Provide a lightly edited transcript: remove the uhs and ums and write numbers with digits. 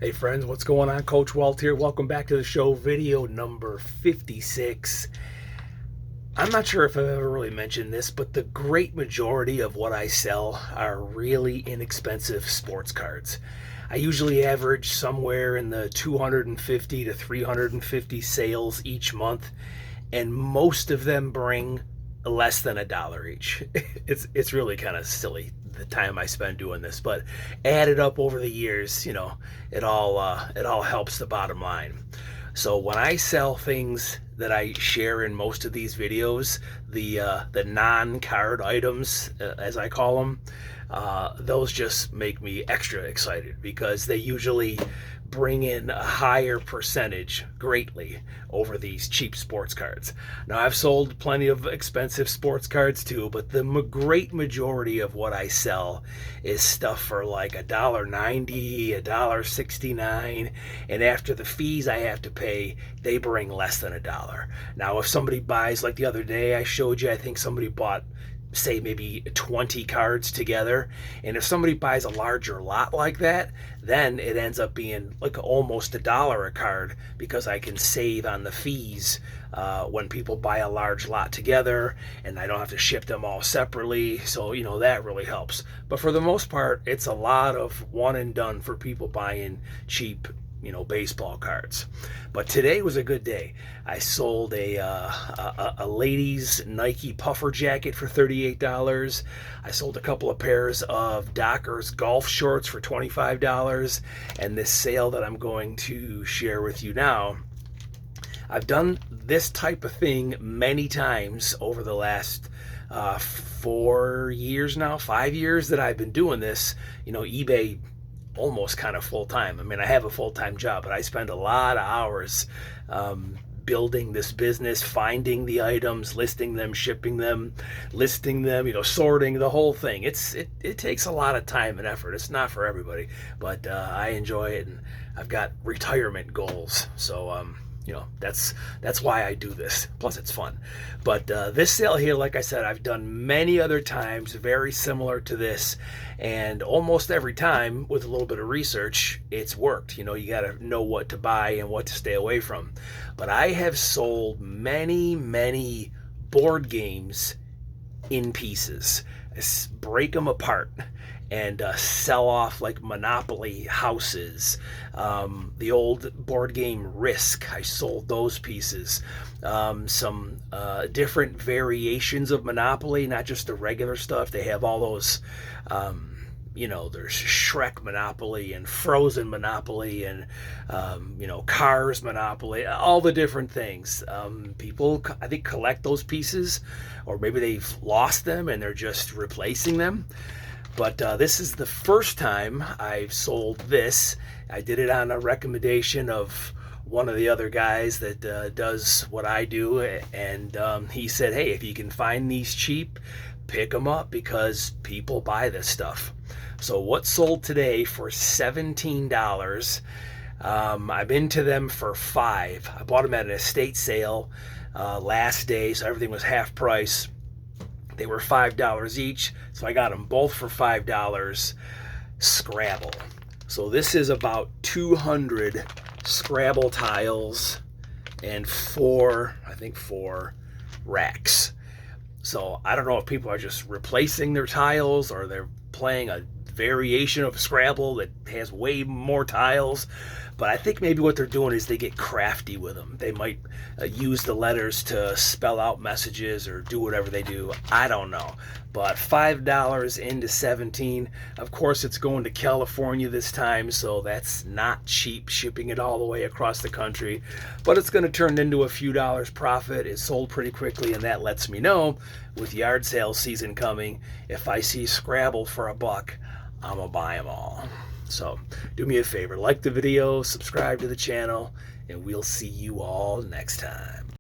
Hey friends, what's going on? Coach Walt here. Welcome back to the show, video number 56. I'm not sure if I've ever really mentioned this, but the great majority of what I sell are really inexpensive sports cards. I usually average somewhere in the 250 to 350 sales each month, and most of them bring less than $1 each. It's really kind of silly the time I spend doing this, but added up over the years, it all helps the bottom line. So when I sell things that I share in most of these videos, the non-card items, as I call them, those just make me extra excited because they usually bring in a higher percentage greatly over these cheap sports cards. Now, I've sold plenty of expensive sports cards too, but the great majority of what I sell is stuff for like $1.90, $1.69, and after the fees I have to pay, they bring less than $1. Now, if somebody buys, like the other day I showed you, I think somebody bought, say, maybe 20 cards together, and if somebody buys a larger lot like that, then it ends up being like almost $1 a card because I can save on the fees when people buy a large lot together, and I don't have to ship them all separately. So that really helps. But for the most part, it's a lot of one and done for people buying cheap baseball cards. But today was a good day. I sold a ladies Nike puffer jacket for $38. I sold a couple of pairs of Dockers golf shorts for $25. And this sale that I'm going to share with you now, I've done this type of thing many times over the last 4 years now, 5 years that I've been doing this. eBay almost kind of full-time. I mean, I have a full-time job, but I spend a lot of hours building this business, finding the items, listing them, shipping them, listing them, sorting the whole thing. It takes a lot of time and effort. It's not for everybody, but I enjoy it, and I've got retirement goals. So that's why I do this. Plus, it's fun. But this sale here, like I said, I've done many other times, very similar to this, and almost every time with a little bit of research, it's worked. You got to know what to buy and what to stay away from. But I have sold many board games in pieces, break them apart, and sell off like Monopoly houses. The old board game Risk, I sold those pieces. Some different variations of Monopoly, not just the regular stuff. They have all those, there's Shrek Monopoly and Frozen Monopoly and, Cars Monopoly, all the different things. People, I think, collect those pieces, or maybe they've lost them and they're just replacing them. But this is the first time I've sold this. I did it on a recommendation of one of the other guys that does what I do, and he said, hey, if you can find these cheap, pick them up because people buy this stuff. So what sold today for $17, I've been to them for $5. I bought them at an estate sale last day, so everything was half price. They were $5 each, so I got them both for $5. Scrabble. So this is about 200 Scrabble tiles and four racks. So I don't know if people are just replacing their tiles or they're playing a variation of Scrabble that has way more tiles. But I think maybe what they're doing is they get crafty with them. They might use the letters to spell out messages or do whatever they do. I don't know. But $5 into 17. Of course, it's going to California this time, so that's not cheap, shipping it all the way across the country. But it's going to turn into a few dollars profit. It sold pretty quickly, and that lets me know, with yard sale season coming, if I see Scrabble for $1, I'm going to buy them all. So do me a favor, like the video, subscribe to the channel, and we'll see you all next time.